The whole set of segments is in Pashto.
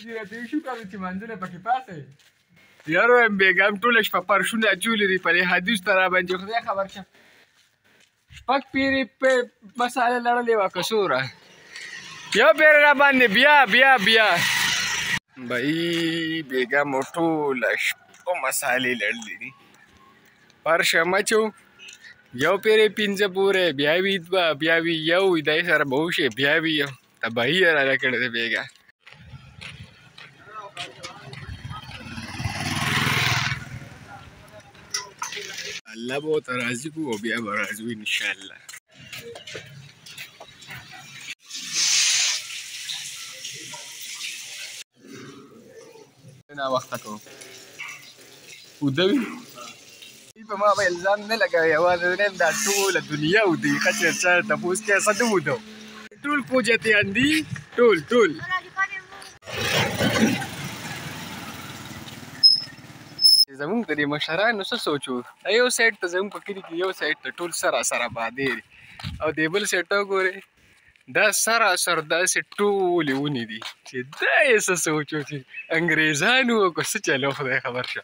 دې شو کړو چې منځونه پکې پاسه یارو بیګم ټوله شپه پرشونه اچولي دي په دې حدیث ته راباندې خدای خبر شه شپږ پیرې مساله لړلې وه که څومره یو پیرې راباندې بیا بهی بیګمو ټوله شپه مسالې لړلې دي پرشه مچو یو پیرې پنځه پورې بیا وي دوه بیا وي یو دی سره به وشي بیا وي یو تباهي یې راله کړې ده بیګا الله به ورته راضي کړو او بیا به راضي وي انشاءالله ناوخته کوم اوده وي په ما به الزام نه لګوي یوازې نیم دا ټوله دنیا ودي ښه چېرچا تپوس کې څه نه وده ټول کوجتیان دي ټول زمونږ د دې مشرانو څه سوچ و یو سایډ ته زمونږ په کلي کې یو سایډ ته ټول سراسره بادې دي او دې بل سایډ ته وګورئ دا سراسر داسې ټولې ونې دي چې دا یې څه سوچ و چې انګریزانو وکړو څه چلو خدای خبر شه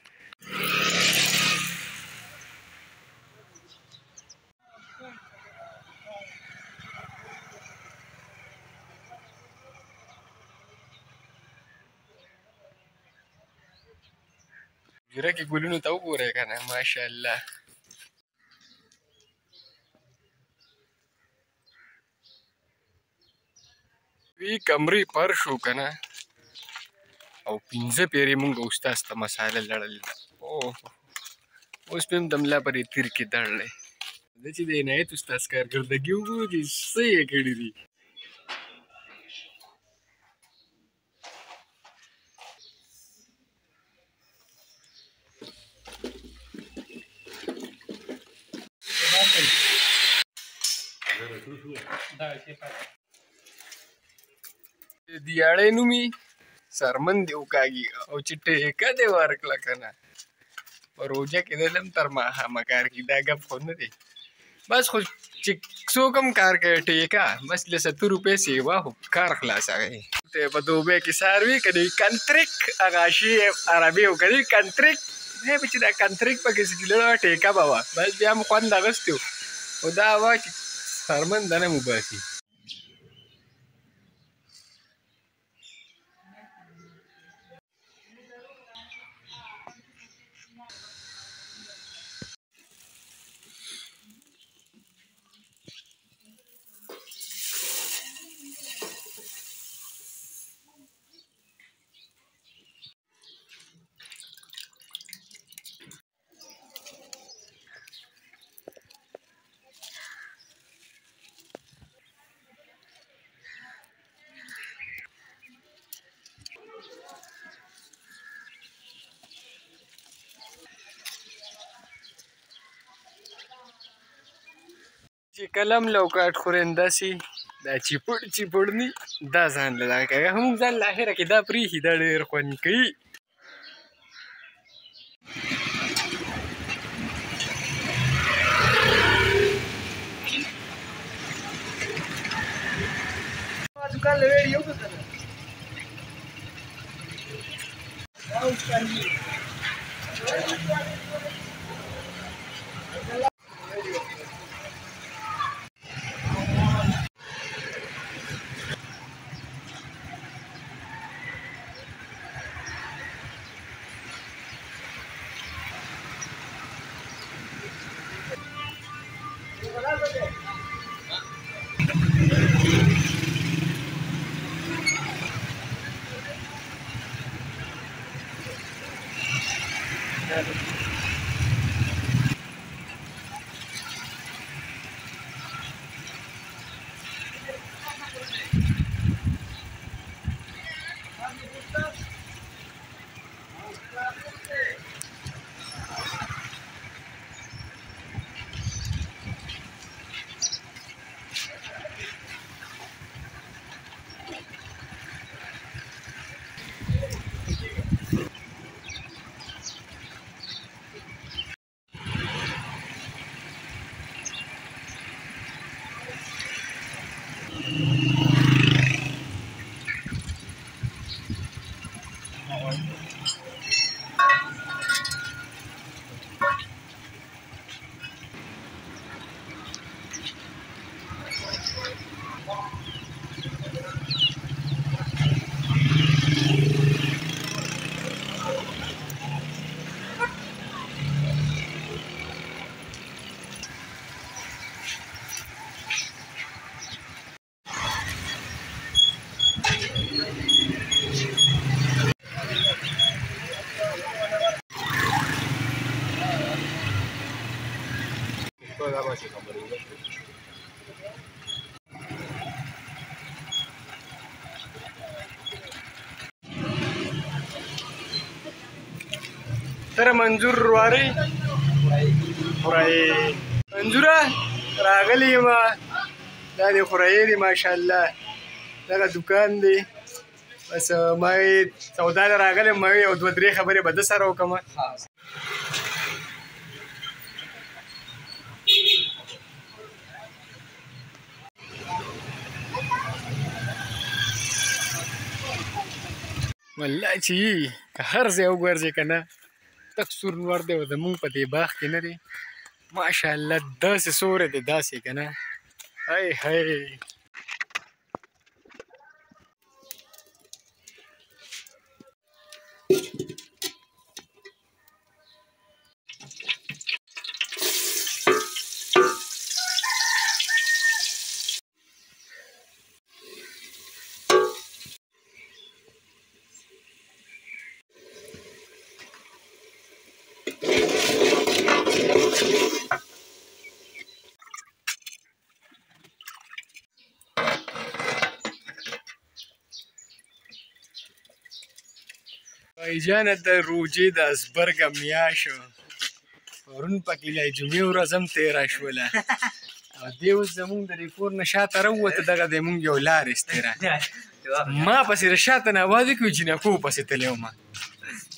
جره کې ګلونو ته وګورئ که نه ماشاءالله وی کمرې پر شو که نه او پنځه پیرې مونږ استاذ ته مساله لړلې ده اوس مې هم د ملا پر تیر کې دړلی زه چې د عنایت استاذ کارکردګي وګورو چې څه یې کړي دي دیاړی نومي سرمن دې وکاږي او چې ټیکه دې ورکړه که نه په روژه کې دلته هم تر ماښامه کار کړي دا ګپ خو نه دی بس خو چې څوک هم کار کوي ټیکه بس له 70 روپۍ سیوا خو کار خلاصوي ته په دوبۍ کې ساروي که د کنتریک هغه شي عربي وکړي کنتریک چې دا کنتریک پکې سټیلره ټیکه به وه بس بیا هم خوند اخیستی و خو دا وه چې سرمن دنه مو باسي چې کلم لوکاټ خورنده سي دا چیپړ ني دا ځان له دا کوي هم ځان له اخره کې دا پریښي دا ډېر خوند کوي दुकान ले वीडियो को करना ترى منظور واري خورای منظوره راغلی ما دا دی خورای دی ماشاءالله دغه دکان دی بس ما سودا راغلی ما یو دوه درې خبرې به د سره وکړم والله چې که هر ځای وګرځې که نه تک سور نور دی او زمونږ په دې باغ کې نه دی ماشاءالله داسې سوری دی داسې که نه هی هی بایجانه د روجې د ازبرګه میاشت پرون پکې له جمعې ورځ هم تېره شوله او دې اوس زمونږ د دې کور نه شاته راووته دغه دی مونږ یو لار ایستېره ما پسې د شاته نه اواز وکړي جینکو پسې تللی وم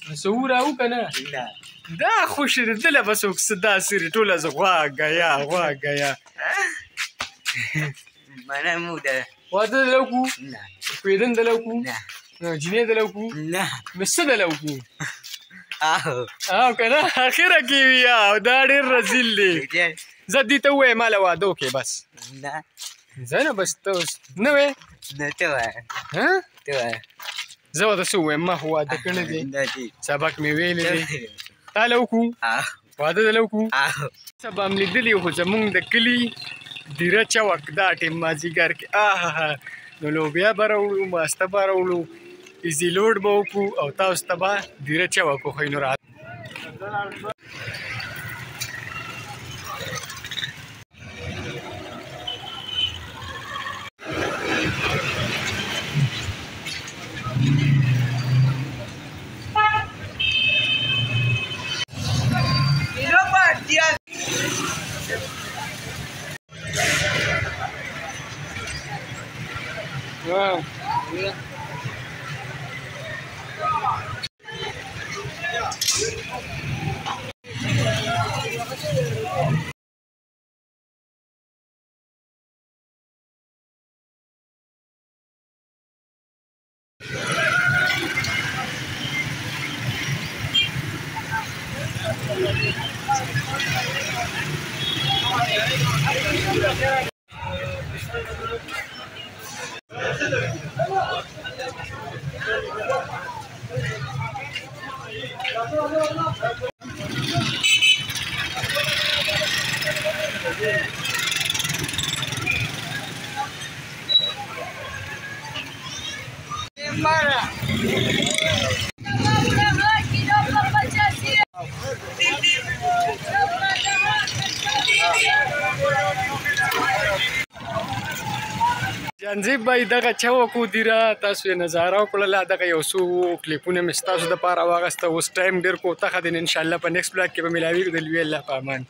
نو څه وراو که نه دا خوشې دی دله به څوک څه داسې ري ټوله زه غواګیا غواګیا واده دله وکړو کوېدن دله وکړو جینۍ دله وکړو نو څه دله وکړو او که نه اخره کې وي او دا ډېر رزیل دی زه دې ته ووایم ماله واده وکړې بس زه نه بس ته اوس نه وایې زه ورته څه ووایم ما خو واده کړی دی سبق مې ویلی دی تا له وکړو واده دله وکړو سبا م لیدلي خو زمونږ د کلي دیره چوک دا ټیم مازدیګر کې نو لوبیا به راوړو ماسته به راوړو ایزي لوډ به وکړو او تاسو ته به دیره چوک وښیو نو جانزیب بای دغه چوکو دیره تاسو یې نظاره وکړله دغه یو څو کلیپونه مې ستاسو دپاره واخیسته اوس ټایم ډېر کوتخه دی ان شاءالله په نیکسټ بلاګ کې به میلاویږو د لوی الله په امان